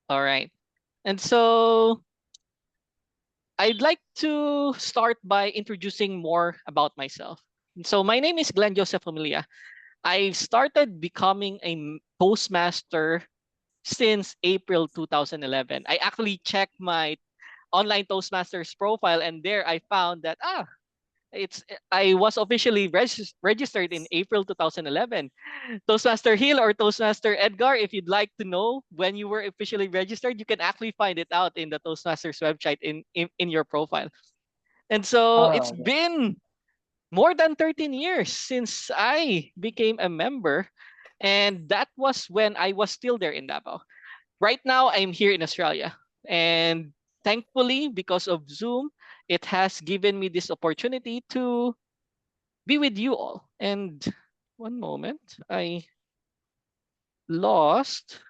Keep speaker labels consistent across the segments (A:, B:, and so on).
A: All right. And so I'd like to start by introducing more about myself. So my name is Glenn Joseph Familia. I started becoming a Toastmaster since April 2011. I actually checked my online Toastmasters profile, and there I found that it's I was officially registered in April 2011. Toastmaster Hill or Toastmaster Edgar, if you'd like to know when you were officially registered, you can actually find it out in the Toastmasters website in your profile. And so it's
B: Oh,
A: been more than 13 years since I became a member. And that was when I was still there in Davao. Right now, I'm here in Australia. And thankfully, because of Zoom, it has given me this opportunity to be with you all. And one moment, I lost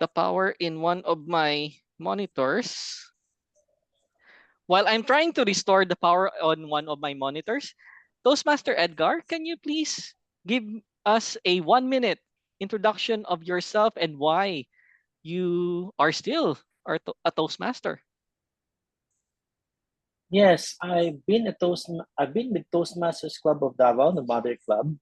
A: the power in one of my monitors. While I'm trying to restore the power on one of my monitors, Toastmaster Edgar, can you please give us a 1 minute introduction of yourself and why you are still a Toastmaster?
B: yes, I've been with Toastmasters Club of Davao, the mother club,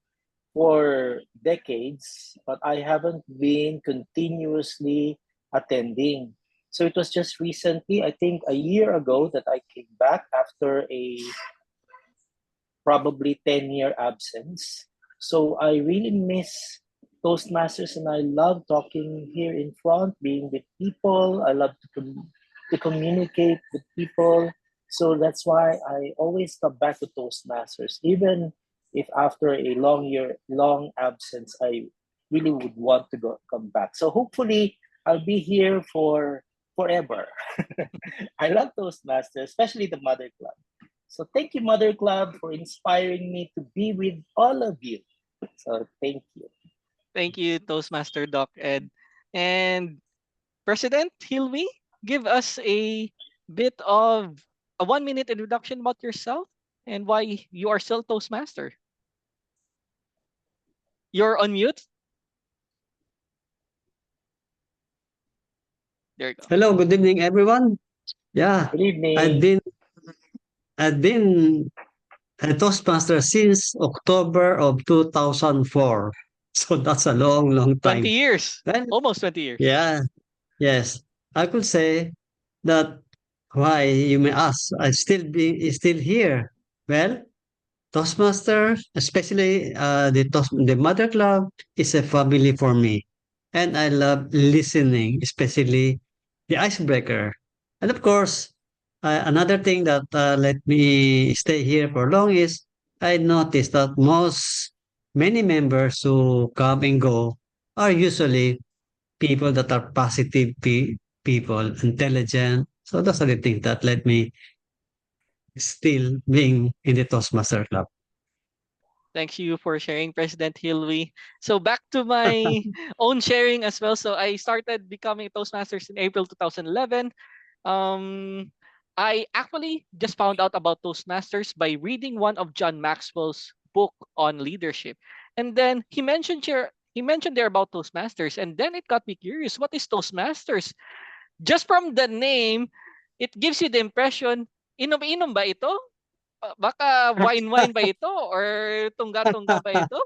B: for decades, but I haven't been continuously attending. So it was just recently, I think a year ago, that I came back after a probably 10-year absence. So I really miss Toastmasters, and I love talking here in front, being with people. I love to communicate with people. So that's why I always come back to Toastmasters, even if after a long absence, I really would want to come back. So hopefully, I'll be here for forever. I love Toastmasters, especially the Mother Club. So thank you, Mother Club, for inspiring me to be with all of you. So thank you.
A: Thank you, Toastmaster Doc Ed. And President Hilwy, give us a bit of a 1 minute introduction about yourself and why you are still Toastmaster. You're on mute. There you go.
C: Hello, good evening, everyone. Yeah,
B: Good
C: I've
B: evening.
C: been I've been a Toastmaster since October of 2004. So that's a long, long
A: 20
C: time.
A: years.
C: Well,
A: Almost 20 years.
C: yeah, yes. I could say that why you may ask, I still here. Well, Toastmaster, especially the Mother Club, is a family for me, and I love listening, especially the icebreaker. And of course, another thing that let me stay here for long is I noticed that many members who come and go are usually people that are positive people, intelligent. So those are the things that let me still being in the Toastmaster Club.
A: Thank you for sharing, President Hilwy. So back to my own sharing as well. So I started becoming Toastmasters in April 2011. Um, I actually just found out about Toastmasters by reading one of John Maxwell's book on leadership. And then he mentioned there about Toastmasters, and then it got me curious. What is Toastmasters? Just from the name, it gives you the impression, inom-inom ba ito? Baka wine-wine ba ito or tungga-tungga ba ito?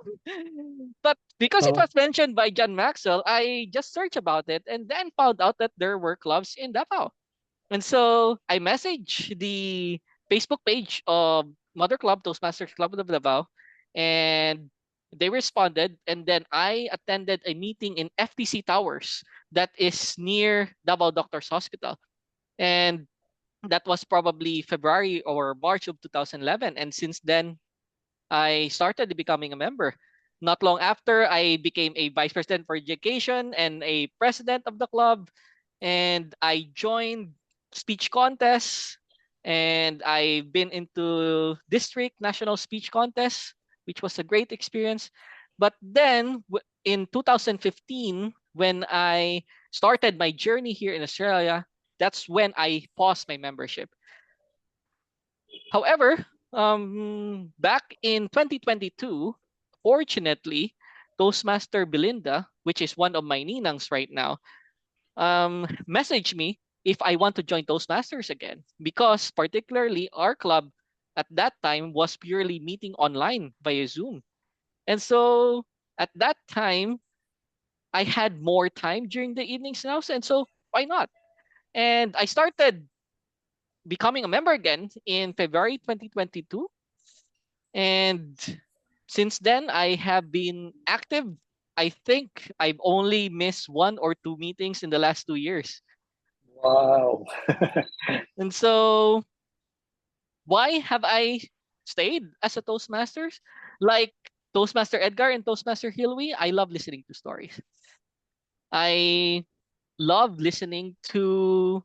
A: But because it
C: Oh,
A: was mentioned by John Maxwell, I just searched about it and then found out that there were clubs in Davao. And so I messaged the Facebook page of Mother Club, Toastmasters Club of Davao, and they responded. And then I attended a meeting in FTC Towers that is near Davao Doctors Hospital. And that was probably February or March of 2011. And since then, I started becoming a member. Not long after, I became a vice president for education and a president of the club. And I joined speech contests. And I've been into district national speech contests, which was a great experience. But then in 2015, when I started my journey here in Australia, that's when I paused my membership. However, back in 2022, fortunately, Toastmaster Belinda, which is one of my ninangs right now, messaged me if I want to join Toastmasters again, because particularly our club at that time was purely meeting online via Zoom. And so at that time, I had more time during the evenings now, and so why not? And I started becoming a member again in February 2022. And since then, I have been active. I think I've only missed 1 or 2 meetings in the last 2 years.
B: Wow.
A: And so, why have I stayed as a Toastmasters? Like Toastmaster Edgar and Toastmaster Hilwy, I love listening to stories. I love listening to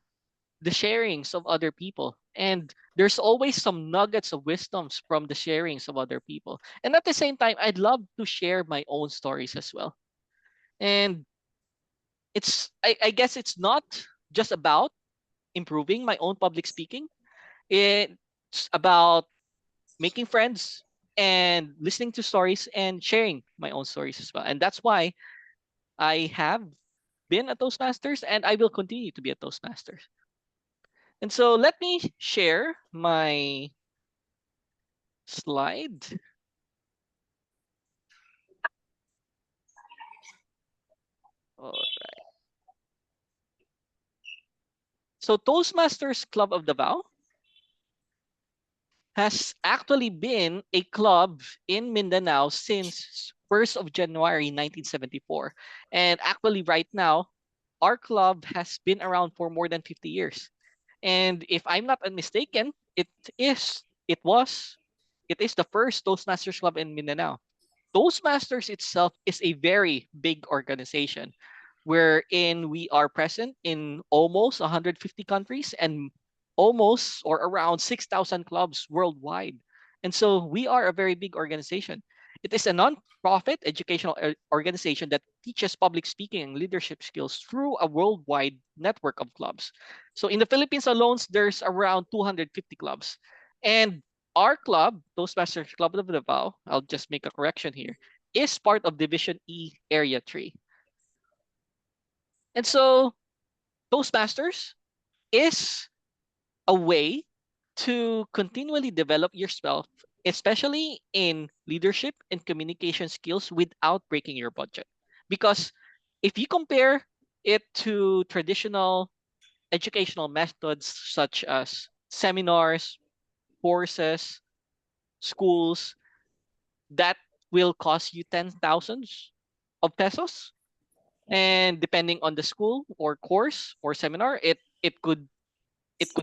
A: the sharings of other people. And there's always some nuggets of wisdoms from the sharings of other people. And at the same time, I'd love to share my own stories as well. And I guess it's not just about improving my own public speaking. It's about making friends and listening to stories and sharing my own stories as well. And that's why I have been a Toastmasters and I will continue to be a Toastmasters. And so let me share my slide. All right. So Toastmasters Club of Davao has actually been a club in Mindanao since 1st of January 1974. And actually right now, our club has been around for more than 50 years. And if I'm not mistaken, is it was it is the first Toastmasters club in Mindanao. Toastmasters itself is a very big organization wherein we are present in almost 150 countries and almost or around 6,000 clubs worldwide. And so we are a very big organization. It is a non-profit educational organization that teaches public speaking and leadership skills through a worldwide network of clubs. So in the Philippines alone, there's around 250 clubs. And our club, Toastmasters Club of Davao, I'll just make a correction here, is part of Division E, Area 3. And so Toastmasters is a way to continually develop yourself, especially in leadership and communication skills without breaking your budget. Because if you compare it to traditional educational methods such as seminars, courses, schools, that will cost you 10,000s of pesos. And depending on the school or course or seminar, it could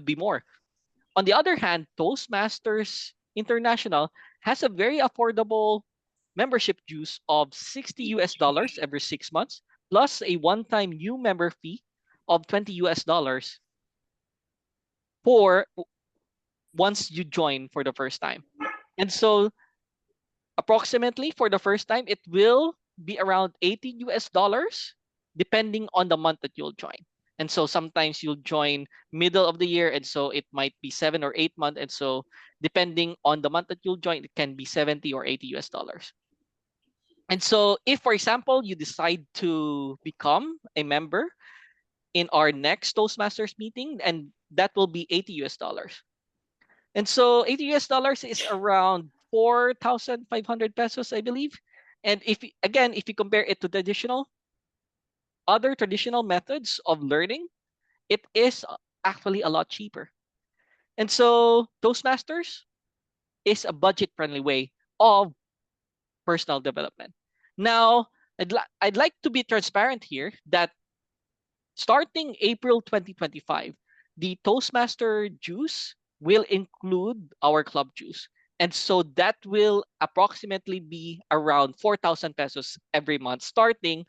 A: be more. On the other hand, Toastmasters International has a very affordable membership dues of 60 US dollars every 6 months, plus a one-time new member fee of 20 US dollars for once you join for the first time. And so approximately for the first time, it will be around 80 US dollars depending on the month that you'll join. And so sometimes you'll join middle of the year, and so it might be 7 or 8 months. And so depending on the month that you'll join, it can be 70 or 80 US dollars. And so if, for example, you decide to become a member in our next Toastmasters meeting, and that will be 80 US dollars. And so 80 US dollars is around 4,500 pesos, I believe. And if you compare it to other traditional methods of learning, it is actually a lot cheaper. And so Toastmasters is a budget-friendly way of personal development. Now, I'd like to be transparent here that starting April 2025, the Toastmaster juice will include our club juice. And so that will approximately be around 4,000 pesos every month starting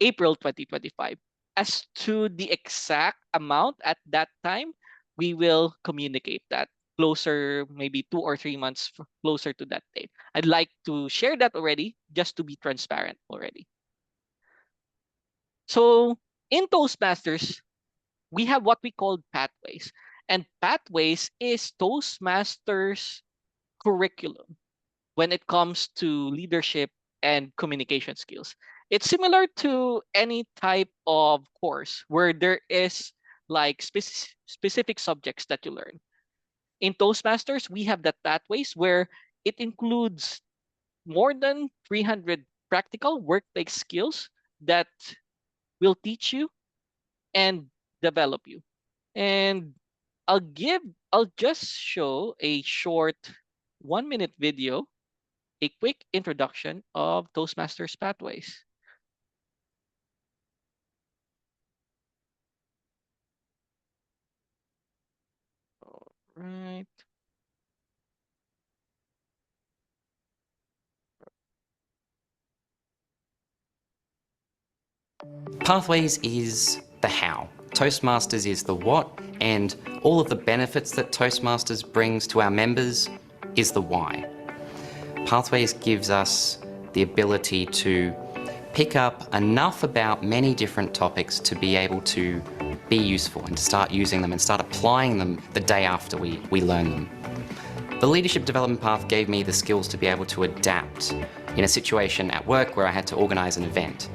A: April 2025. As to the exact amount at that time, we will communicate that closer, maybe 2 or 3 months closer to that date. I'd like to share that already just to be transparent already. So in Toastmasters, we have what we call pathways. And pathways is Toastmasters curriculum when it comes to leadership and communication skills. It's similar to any type of course where there is like specific subjects that you learn. In Toastmasters, we have that pathways where it includes more than 300 practical workplace skills that will teach you and develop you. And I'll just show a short 1 minute video, a quick introduction of Toastmasters pathways. All right.
D: Pathways is the how. Toastmasters is the what, and all of the benefits that Toastmasters brings to our members is the why. Pathways gives us the ability to pick up enough about many different topics to be able to be useful and to start using them and start applying them the day after we learn them. The leadership development path gave me the skills to be able to adapt in a situation at work where I had to organise an event.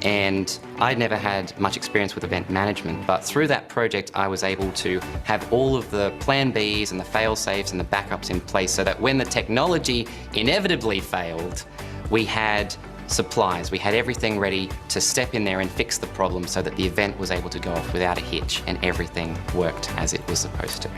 D: And I'd never had much experience with event management, but through that project I was able to have all of the plan Bs and the fail safes and the backups in place so that when the technology inevitably failed, we had supplies, we had everything ready to step in there and fix the problem so that the event was able to go off without a hitch and everything worked as it was supposed to.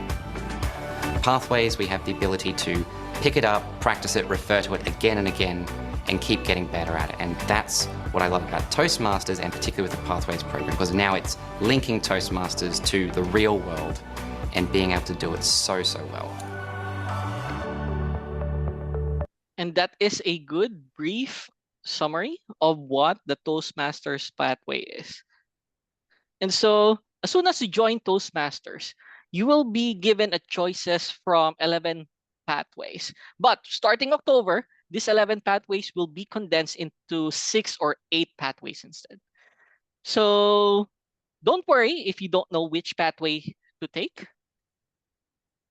D: Pathways, we have the ability to pick it up, practice it, refer to it again and again, and keep getting better at it. And that's what I love about Toastmasters, and particularly with the Pathways program, because now it's linking Toastmasters to the real world and being able to do it so well.
A: And that is a good brief summary of what the Toastmasters pathway is. And so as soon as you join Toastmasters, you will be given a choices from 11 pathways. But starting October, these 11 pathways will be condensed into 6 or 8 pathways instead. So don't worry if you don't know which pathway to take.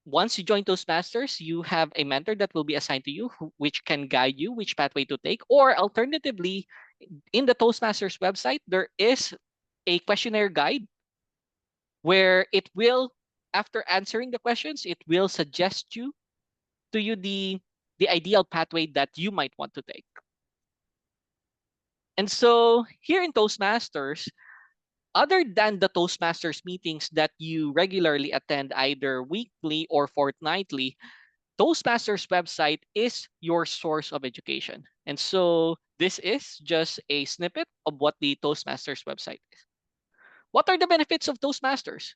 A: Once you join Toastmasters, you have a mentor that will be assigned to you, which can guide you which pathway to take. Or alternatively, in the Toastmasters website, there is a questionnaire guide where it will, after answering the questions, it will suggest to you the ideal pathway that you might want to take. And so here in Toastmasters, other than the Toastmasters meetings that you regularly attend either weekly or fortnightly, Toastmasters website is your source of education. And so this is just a snippet of what the Toastmasters website is. What are the benefits of Toastmasters?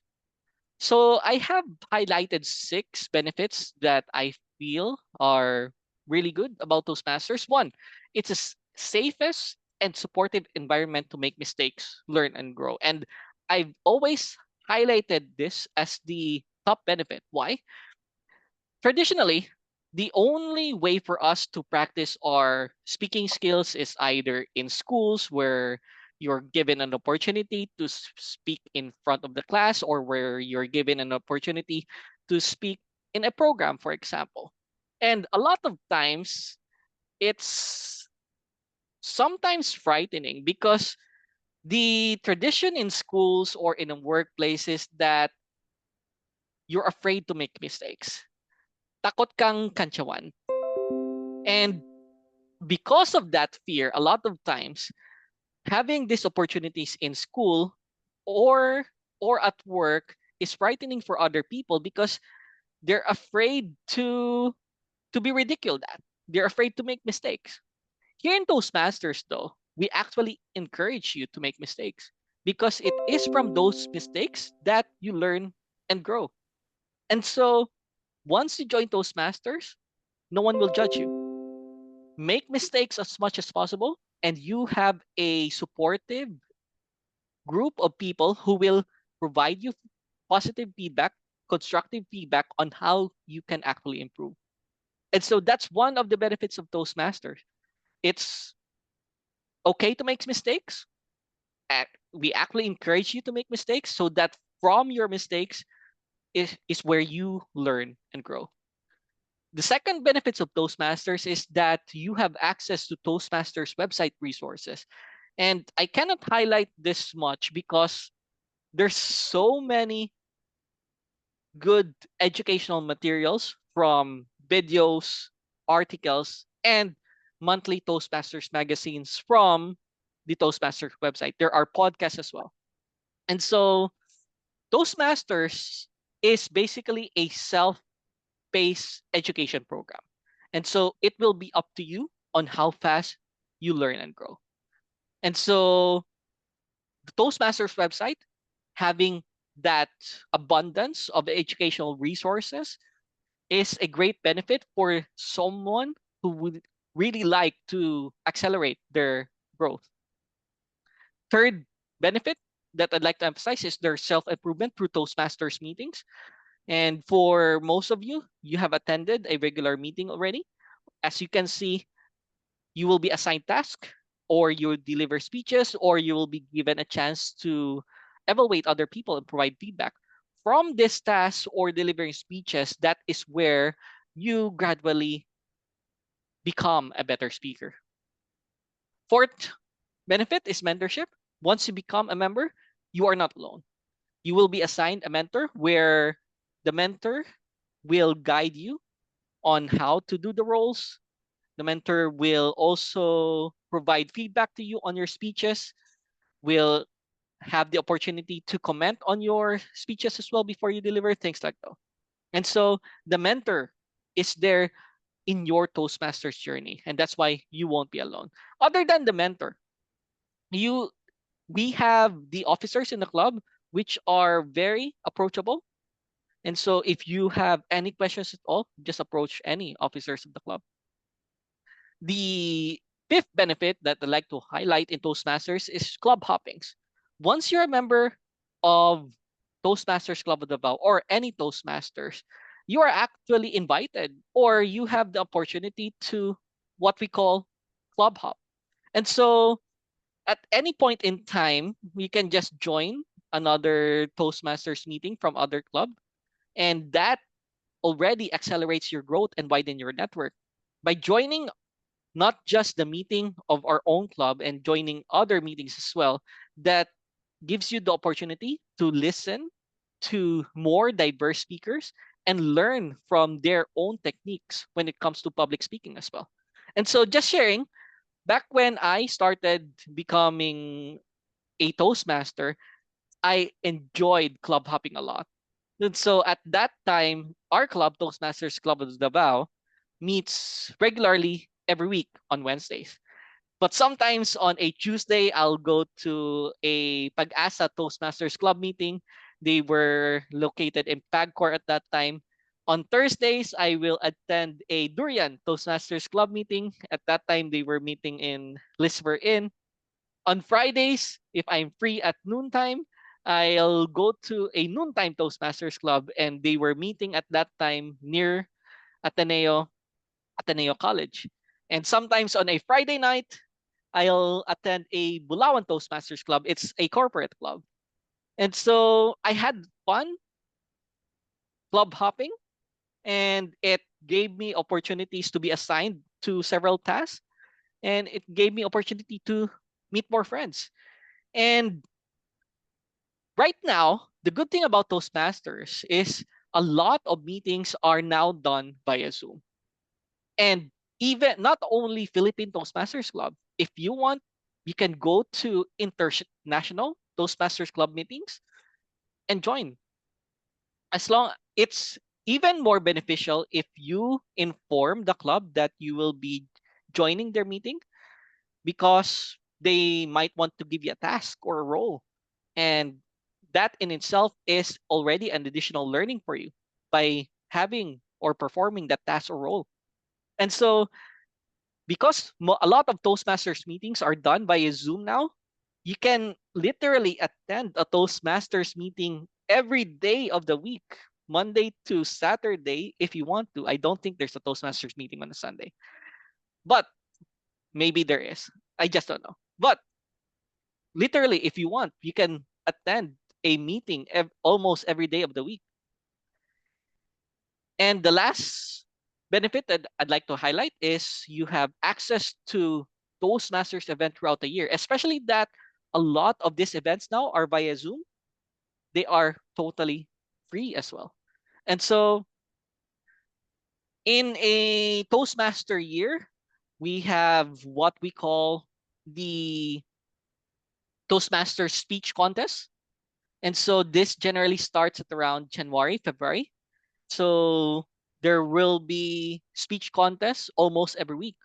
A: So I have highlighted 6 benefits that I feel are really good about Toastmasters. One, it's a safest and supportive environment to make mistakes, learn, and grow. And I've always highlighted this as the top benefit. Why? Traditionally, the only way for us to practice our speaking skills is either in schools where you're given an opportunity to speak in front of the class, or where you're given an opportunity to speak in a program, for example. And a lot of times, it's sometimes frightening because the tradition in schools or in a workplace is that you're afraid to make mistakes. Takot kang kantsawan. And because of that fear, a lot of times, having these opportunities in school or at work is frightening for other people because they're afraid to be ridiculed at. They're afraid to make mistakes. Here in Toastmasters, though, we actually encourage you to make mistakes because it is from those mistakes that you learn and grow. And so once you join Toastmasters, no one will judge you. Make mistakes as much as possible, and you have a supportive group of people who will provide you positive feedback, constructive feedback on how you can actually improve. And so that's one of the benefits of Toastmasters. It's okay to make mistakes. We actually encourage you to make mistakes so that from your mistakes is where you learn and grow. The second benefits of Toastmasters is that you have access to Toastmasters website resources. And I cannot highlight this much because there's so many good educational materials from videos, articles, and monthly Toastmasters magazines from the Toastmasters website. There are podcasts as well. And so Toastmasters is basically a self-paced education program. And so it will be up to you on how fast you learn and grow. And so the Toastmasters website, having that abundance of educational resources, is a great benefit for someone who would really like to accelerate their growth. Third benefit that I'd like to emphasize is their self-improvement through Toastmasters meetings. And for most of you, you have attended a regular meeting already. As you can see, you will be assigned tasks, or you will deliver speeches, or you will be given a chance to evaluate other people and provide feedback. From this task or delivering speeches, that is where you gradually become a better speaker. Fourth benefit is mentorship. Once you become a member, you are not alone. You will be assigned a mentor where the mentor will guide you on how to do the roles. The mentor will also provide feedback to you on your speeches, will have the opportunity to comment on your speeches as well before you deliver, things like that. And so the mentor is there in your Toastmasters journey, and that's why you won't be alone. Other than the mentor, you we have the officers in the club which are very approachable. And so if you have any questions at all, just approach any officers of the club. The fifth benefit that I'd like to highlight in Toastmasters is club hoppings. Once you're a member of Toastmasters Club of Davao or any Toastmasters, you are actually invited, or you have the opportunity to what we call club hop. And so at any point in time, you can just join another Toastmasters meeting from other club, and that already accelerates your growth and widen your network. By joining not just the meeting of our own club and joining other meetings as well, that gives you the opportunity to listen to more diverse speakers and learn from their own techniques when it comes to public speaking as well. And so just sharing, back when I started becoming a Toastmaster, I enjoyed club hopping a lot. And so at that time, our club, Toastmasters Club of Davao, meets regularly every week on Wednesdays. But sometimes on a Tuesday, I'll go to a Pag-asa Toastmasters Club meeting. They were located in Pagcor at that time. On Thursdays, I will attend a Durian Toastmasters Club meeting. At that time, they were meeting in Lisver Inn. On Fridays, if I'm free at noontime, I'll go to a noontime Toastmasters Club, and they were meeting at that time near Ateneo Ateneo College. And sometimes on a Friday night, I'll attend a Bulawan Toastmasters Club. It's a corporate club. And so I had fun club hopping, and it gave me opportunities to be assigned to several tasks, and it gave me opportunity to meet more friends. And right now, the good thing about Toastmasters is a lot of meetings are now done via Zoom. And even not only Philippine Toastmasters Club, if you want, you can go to international Toastmasters Club meetings and join. As long it's even more beneficial if you inform the club that you will be joining their meeting, because they might want to give you a task or a role. And that in itself is already an additional learning for you by having or performing that task or role. And so because a lot of Toastmasters meetings are done via Zoom now, you can literally attend a Toastmasters meeting every day of the week, Monday to Saturday, if you want to. I don't think there's a Toastmasters meeting on a Sunday, but maybe there is. I just don't know. But literally, if you want, you can attend a meeting almost every day of the week. And the last benefit that I'd like to highlight is you have access to Toastmasters event throughout the year, especially that a lot of these events now are via Zoom. They are totally free as well. And so in a Toastmaster year, we have what we call the Toastmaster speech contest. And so this generally starts at around January, February. So there will be speech contests almost every week.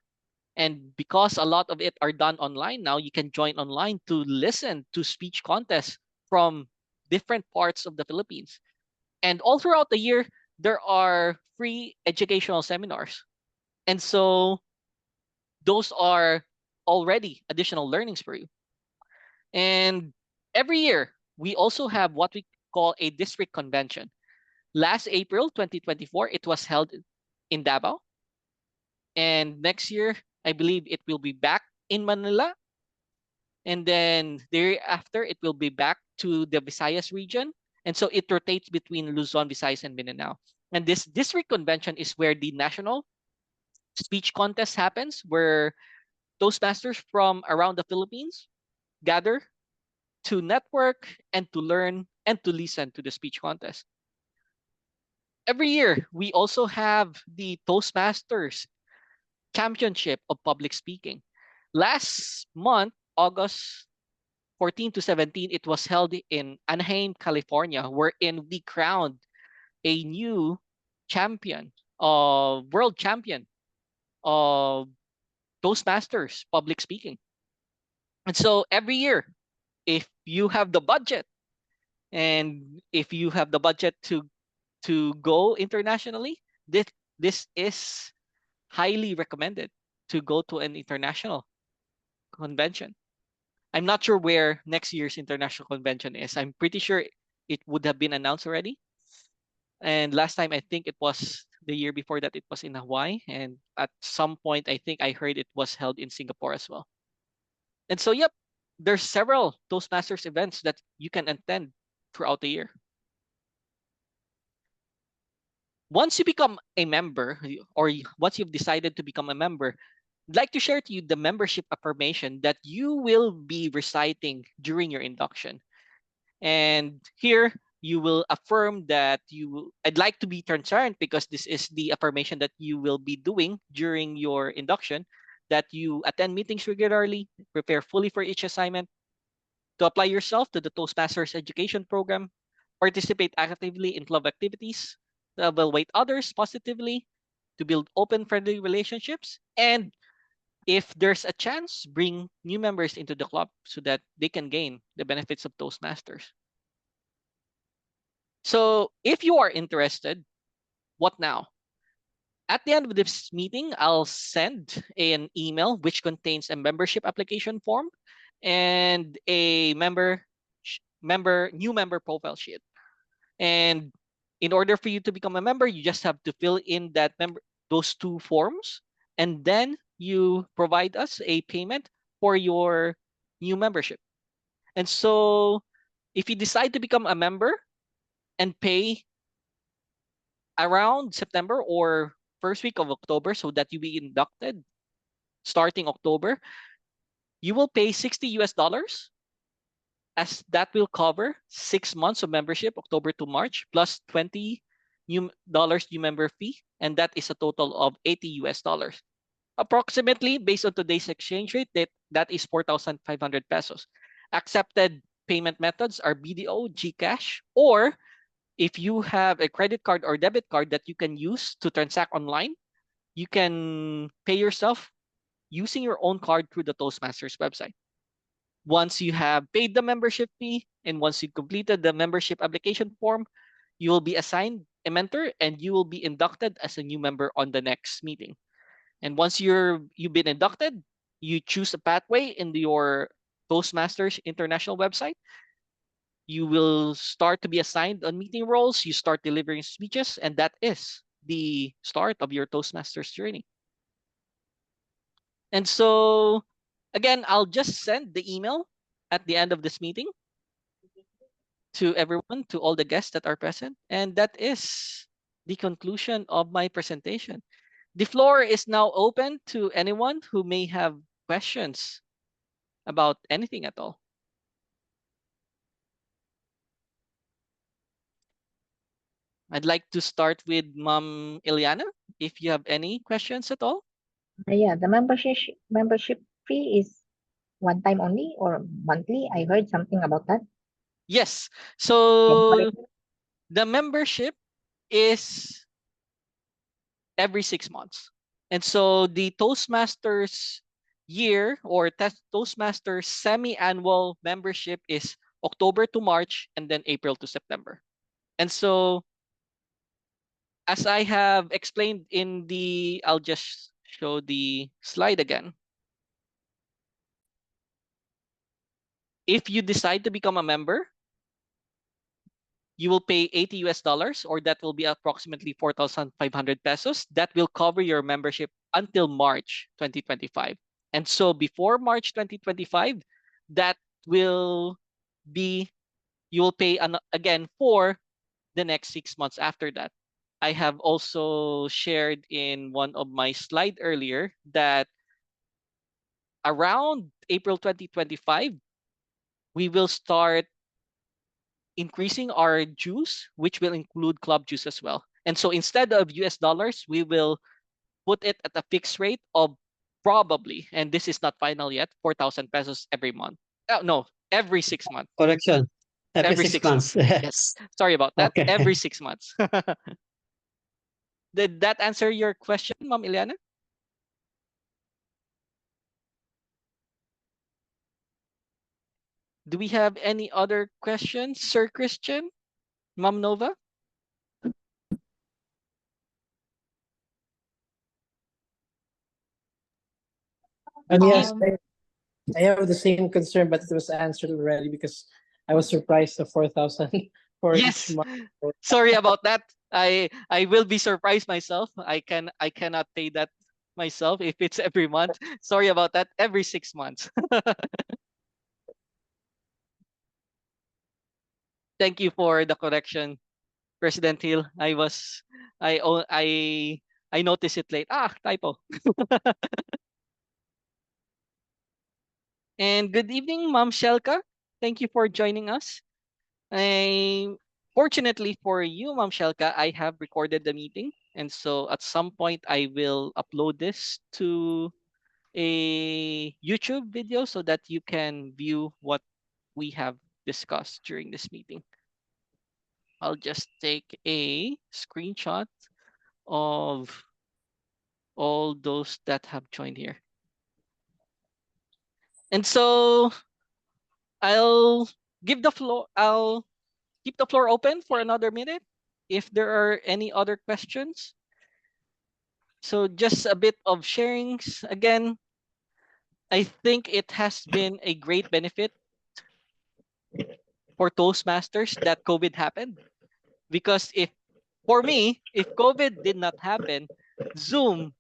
A: And because a lot of it are done online now, you can join online to listen to speech contests from different parts of the Philippines. And all throughout the year, there are free educational seminars. And so those are already additional learnings for you. And every year, we also have what we call a district convention. Last April 2024, it was held in Davao. And next year, I believe it will be back in Manila. And then thereafter, it will be back to the Visayas region. And so it rotates between Luzon, Visayas, and Mindanao. And this district convention is where the national speech contest happens, where Toastmasters from around the Philippines gather to network and to learn and to listen to the speech contest. Every year, we also have the Toastmasters Championship of Public Speaking. Last month, August 14 to 17, it was held in Anaheim, California, wherein we crowned a new champion, world champion of Toastmasters Public Speaking. And so every year, if you have the budget and if you have the budget to go internationally, this is highly recommended to go to an international convention. I'm not sure where next year's international convention is. I'm pretty sure it would have been announced already. And last time I think it was the year before that it was in Hawaii. And at some point I think I heard it was held in Singapore as well. And so yep, there's several Toastmasters events that you can attend throughout the year. Once you become a member or once you've decided to become a member, I'd like to share to you the membership affirmation that you will be reciting during your induction. And here you will affirm that I'd like to be transparent because this is the affirmation that you will be doing during your induction, that you attend meetings regularly, prepare fully for each assignment, to apply yourself to the Toastmasters education program, participate actively in club activities, to evaluate others positively, to build open, friendly relationships, and if there's a chance, bring new members into the club so that they can gain the benefits of Toastmasters. So if you are interested, what now? At the end of this meeting, I'll send an email which contains a membership application form and a new member profile sheet. And in order for you to become a member, you just have to fill in those two forms, and then you provide us a payment for your new membership. And so if you decide to become a member and pay around September or first week of October so that you be inducted starting October, you will pay 60 US dollars, as that will cover 6 months of membership, October to March, plus $20 new member fee, and that is a total of 80 US dollars. Approximately, based on today's exchange rate, that is 4,500 pesos. Accepted payment methods are BDO, GCash, or if you have a credit card or debit card that you can use to transact online, you can pay yourself using your own card through the Toastmasters website. Once you have paid the membership fee and once you completed the membership application form, you will be assigned a mentor and you will be inducted as a new member on the next meeting. And once you've been inducted, you choose a pathway in your Toastmasters International website. You will start to be assigned on meeting roles, you start delivering speeches, and that is the start of your Toastmasters journey. And so, again, I'll just send the email at the end of this meeting to everyone, to all the guests that are present. And that is the conclusion of my presentation. The floor is now open to anyone who may have questions about anything at all. I'd like to start with Mom Ileana, if you have any questions at all.
E: Yeah, the membership fee is one time only or monthly? I heard something about that.
A: Yes.
E: Can you
A: So
E: correct me?
A: the membership is every 6 months. And so the Toastmasters year or Toastmasters semi-annual membership is October to March and then April to September. And so as I have explained in the, I'll just show the slide again. If you decide to become a member, you will pay 80 US dollars, or that will be approximately 4,500 pesos. That will cover your membership until March 2025. And so before March 2025, that will be, you will pay again for the next 6 months after that. I have also shared in one of my slide earlier that around April 2025, we will start increasing our dues, which will include club dues as well. And so instead of US dollars, we will put it at a fixed rate of probably, and this is not final yet, 4,000 pesos every month. No, every 6 months.
C: Correction. Every
A: Every
C: six
A: 6 months.
C: months.
A: Yes. Sorry about that.
C: Okay.
A: Every 6 months. Did that answer your question, Ma'am Ileana? Do we have any other questions, Sir Christian? Ma'am Nova? Good
F: Yes,
A: evening.
F: I have the same concern, but it was answered already because I was surprised the 4,000 for each
A: Yes.
F: month.
A: Sorry about that. I will be surprised myself. I cannot pay that myself if it's every month. Sorry about that. Every 6 months. Thank you for the correction, President Hill. I noticed it late. Typo. And good evening, Ma'am Shelka. Thank you for joining us. I Fortunately for you, Ma'am Shelka, I have recorded the meeting, and so at some point I will upload this to a YouTube video so that you can view what we have discussed during this meeting. I'll just take a screenshot of all those that have joined here. And so I'll I'll keep the floor open for another minute if there are any other questions. So just a bit of sharings. Again, I think it has been a great benefit for Toastmasters that COVID happened. Because for me, if COVID did not happen, Zoom,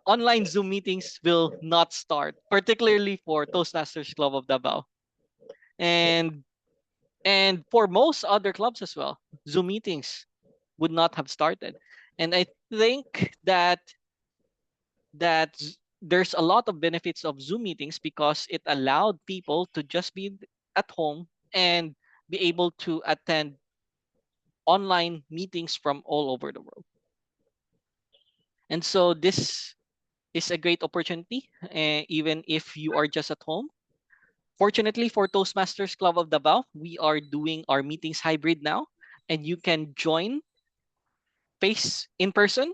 A: online Zoom meetings will not start, particularly for Toastmasters Club of Davao. And for most other clubs as well, Zoom meetings would not have started. And I think that there's a lot of benefits of Zoom meetings because it allowed people to just be at home and be able to attend online meetings from all over the world. And so this is a great opportunity, even if you are just at home. Fortunately for Toastmasters Club of Davao, we are doing our meetings hybrid now, and you can join face in person.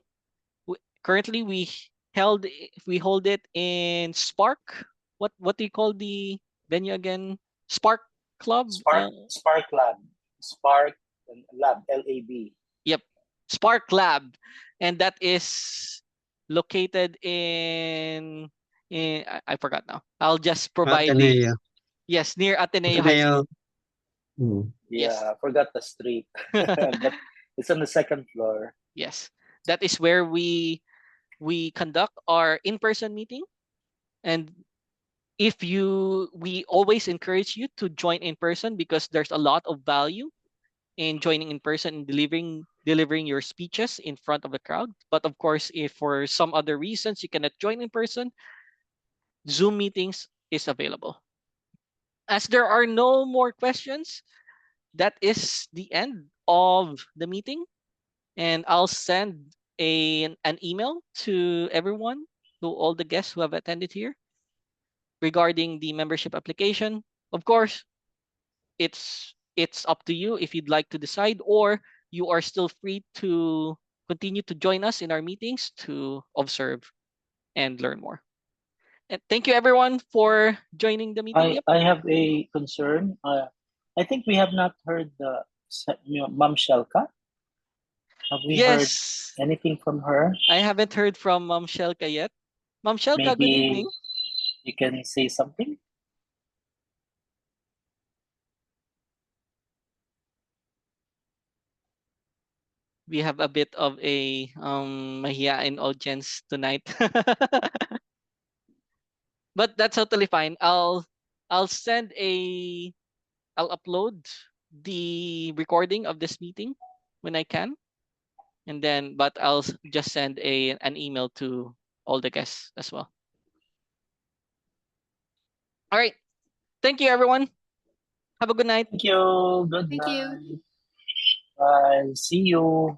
A: Currently, we hold it in Spark. What do you call the venue again? Spark Club.
B: Spark Lab. Spark Lab, LAB.
A: Yep, Spark Lab, and that is located in I forgot now. I'll just provide the
C: Ateneo.
A: yes, near Ateneo High School.
C: Ateneo. Mm.
B: Yeah,
A: Yes.
B: I forgot the street, but it's on the second floor.
A: Yes, that is where we conduct our in-person meeting. And we always encourage you to join in person because there's a lot of value in joining in person and delivering your speeches in front of the crowd. But of course, if for some other reasons you cannot join in person, Zoom meetings is available. As there are no more questions, that is the end of the meeting. And I'll send an email to everyone, to all the guests who have attended here regarding the membership application. Of course, it's up to you if you'd like to decide, or you are still free to continue to join us in our meetings to observe and learn more. And thank you everyone for joining the meeting. Yep.
B: I have a concern. I think we have not heard Ma'am Shelka. Have we heard
A: Yes,
B: anything from her?
A: I haven't heard from Ma'am Shelka yet. Ma'am Shelka, good
B: Maybe
A: evening.
B: you can say something.
A: We have a bit of a mahiyain audience tonight. But that's totally fine. I'll send a I'll upload the recording of this meeting when I can. And then but I'll just send an email to all the guests as well. All right. Thank you everyone. Have a good night.
B: Thank you. Good
G: Thank you.
B: night. Bye. See you.